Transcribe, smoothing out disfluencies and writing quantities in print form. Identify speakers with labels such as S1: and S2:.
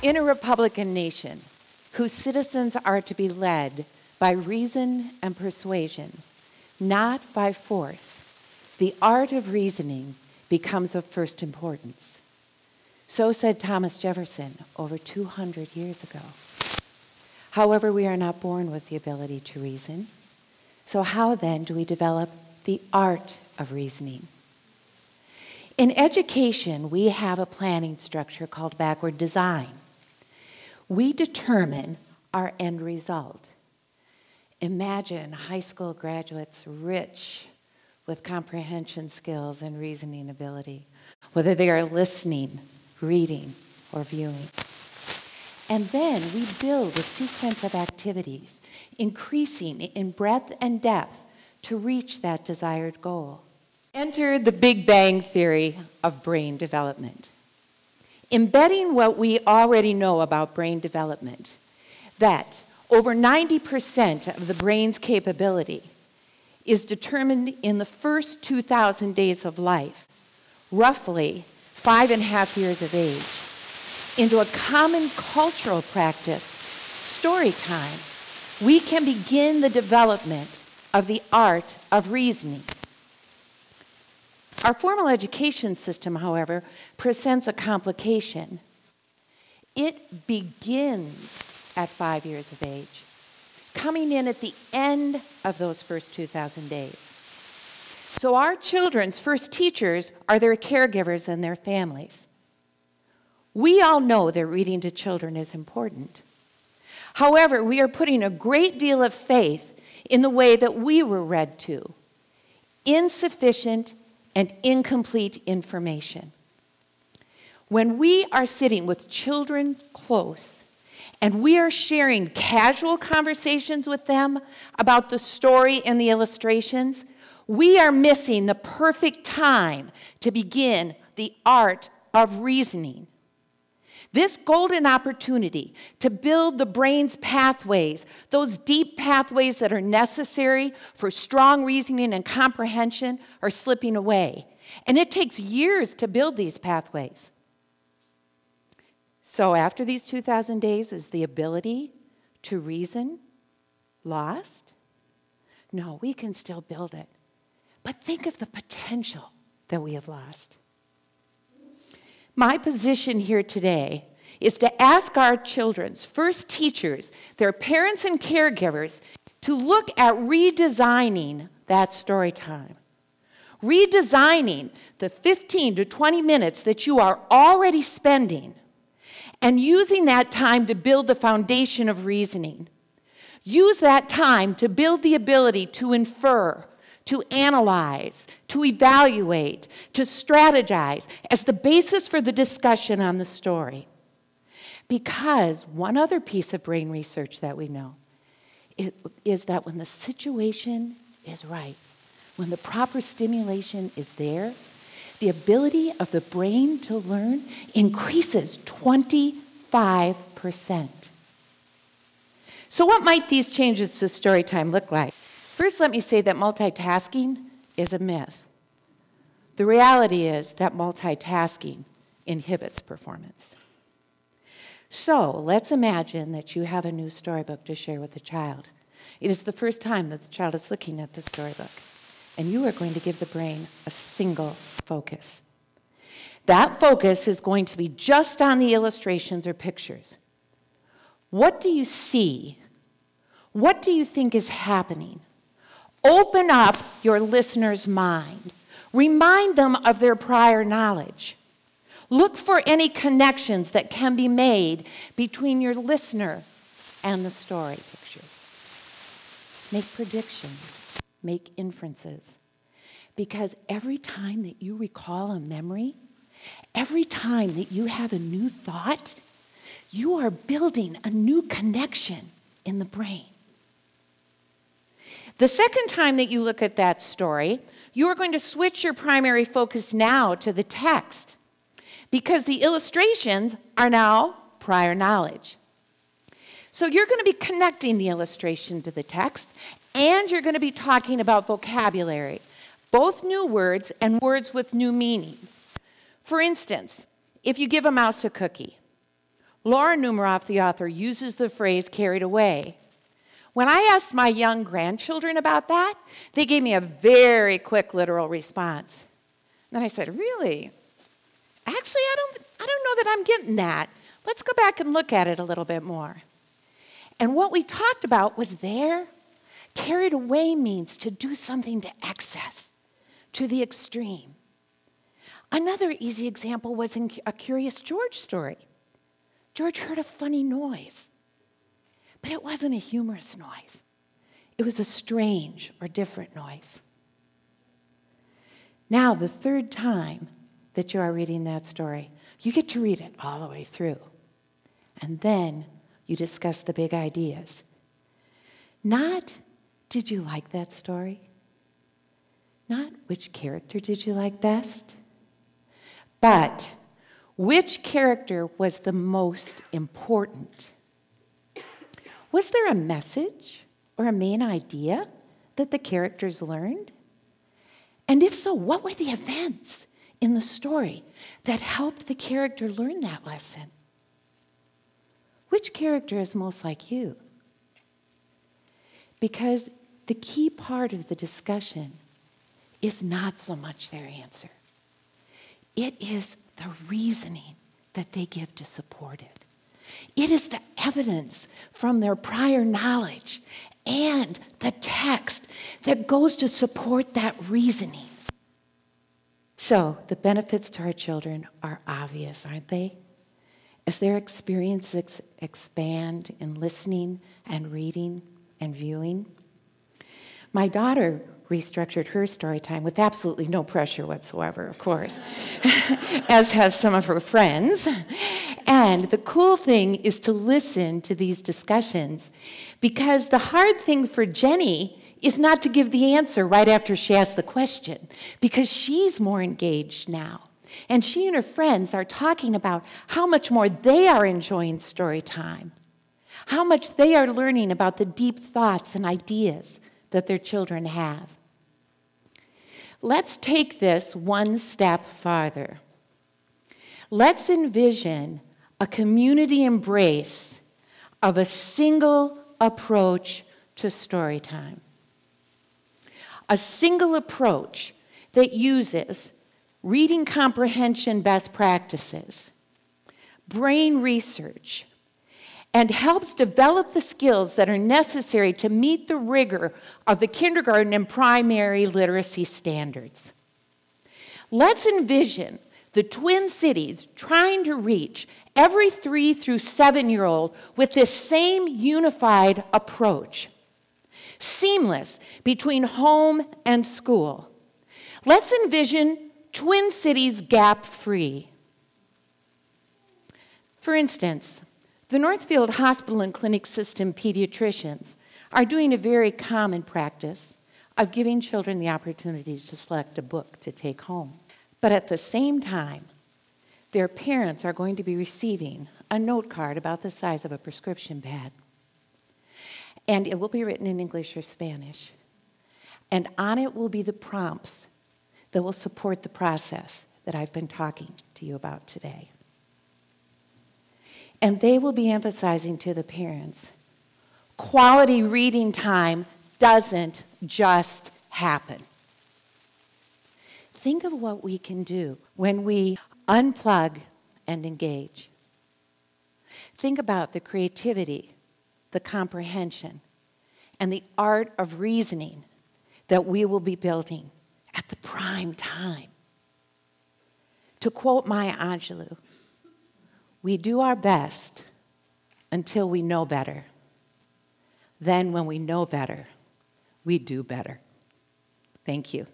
S1: in a republican nation whose citizens are to be led by reason and persuasion, not by force, the art of reasoning becomes of first importance. So said Thomas Jefferson over 200 years ago. However, we are not born with the ability to reason. So how then do we develop the art of reasoning? In education, we have a planning structure called backward design. We determine our end result. Imagine high school graduates rich with comprehension skills and reasoning ability, whether they are listening, reading, or viewing. And then we build a sequence of activities, increasing in breadth and depth to reach that desired goal. Enter the Big Bang theory of brain development. Embedding what we already know about brain development, that over 90% of the brain's capability is determined in the first 2,000 days of life, roughly 5.5 years of age, into a common cultural practice, story time, we can begin the development of the art of reasoning. Our formal education system, however, presents a complication. It begins at 5 years of age, coming in at the end of those first 2,000 days. So our children's first teachers are their caregivers and their families. We all know that reading to children is important. However, we are putting a great deal of faith in the way that we were read to. Insufficient and incomplete information. When we are sitting with children close and we are sharing casual conversations with them about the story and the illustrations, we are missing the perfect time to begin the art of reasoning. This golden opportunity to build the brain's pathways, those deep pathways that are necessary for strong reasoning and comprehension, are slipping away. And it takes years to build these pathways. So after these 2,000 days, is the ability to reason lost? No, we can still build it. But think of the potential that we have lost. My position here today is to ask our children's first teachers, their parents and caregivers, to look at redesigning that story time. Redesigning the 15 to 20 minutes that you are already spending and using that time to build the foundation of reasoning. Use that time to build the ability to infer, to analyze, to evaluate, to strategize as the basis for the discussion on the story. Because one other piece of brain research that we know is that when the situation is right, when the proper stimulation is there, the ability of the brain to learn increases 25%. So what might these changes to story time look like? First, let me say that multitasking is a myth. The reality is that multitasking inhibits performance. So let's imagine that you have a new storybook to share with the child. It is the first time that the child is looking at the storybook, and you are going to give the brain a single focus. That focus is going to be just on the illustrations or pictures. What do you see? What do you think is happening? Open up your listener's mind. Remind them of their prior knowledge. Look for any connections that can be made between your listener and the story pictures. Make predictions. Make inferences. Because every time that you recall a memory, every time that you have a new thought, you are building a new connection in the brain. The second time that you look at that story, you are going to switch your primary focus now to the text, because the illustrations are now prior knowledge. So you're going to be connecting the illustration to the text, and you're going to be talking about vocabulary, both new words and words with new meanings. For instance, if you give a mouse a cookie, Laura Numeroff, the author, uses the phrase carried away. When I asked my young grandchildren about that, they gave me a very quick literal response. And then I said, really? Actually, I don't know that I'm getting that. Let's go back and look at it a little bit more. And what we talked about was there. Carried away means to do something to excess, to the extreme. Another easy example was in a Curious George story. George heard a funny noise, but it wasn't a humorous noise. It was a strange or different noise. Now, the third time that you are reading that story, you get to read it all the way through. And then you discuss the big ideas. Not, did you like that story? Not, which character did you like best? But, which character was the most important? Was there a message or a main idea that the characters learned? And if so, what were the events in the story that helped the character learn that lesson? Which character is most like you? Because the key part of the discussion is not so much their answer. It is the reasoning that they give to support it. It is the evidence from their prior knowledge and the text that goes to support that reasoning. So, the benefits to our children are obvious, aren't they? As their experiences expand in listening and reading and viewing. My daughter restructured her story time with absolutely no pressure whatsoever, of course, as have some of her friends. And the cool thing is to listen to these discussions, because the hard thing for Jenny is not to give the answer right after she asks the question, because she's more engaged now. And she and her friends are talking about how much more they are enjoying story time, how much they are learning about the deep thoughts and ideas that their children have. Let's take this one step farther. Let's envision a community embrace of a single approach to story time. A single approach that uses reading comprehension best practices, brain research, and helps develop the skills that are necessary to meet the rigor of the kindergarten and primary literacy standards. Let's envision the Twin Cities trying to reach every 3 through 7-year-old with this same unified approach, seamless between home and school. Let's envision Twin Cities gap-free. For instance, the Northfield Hospital and Clinic System pediatricians are doing a very common practice of giving children the opportunity to select a book to take home. But at the same time, their parents are going to be receiving a note card about the size of a prescription pad. And it will be written in English or Spanish. And on it will be the prompts that will support the process that I've been talking to you about today. And they will be emphasizing to the parents, quality reading time doesn't just happen. Think of what we can do when we unplug and engage. Think about the creativity, the comprehension, and the art of reasoning that we will be building at the prime time. To quote Maya Angelou, we do our best until we know better. Then when we know better, we do better. Thank you.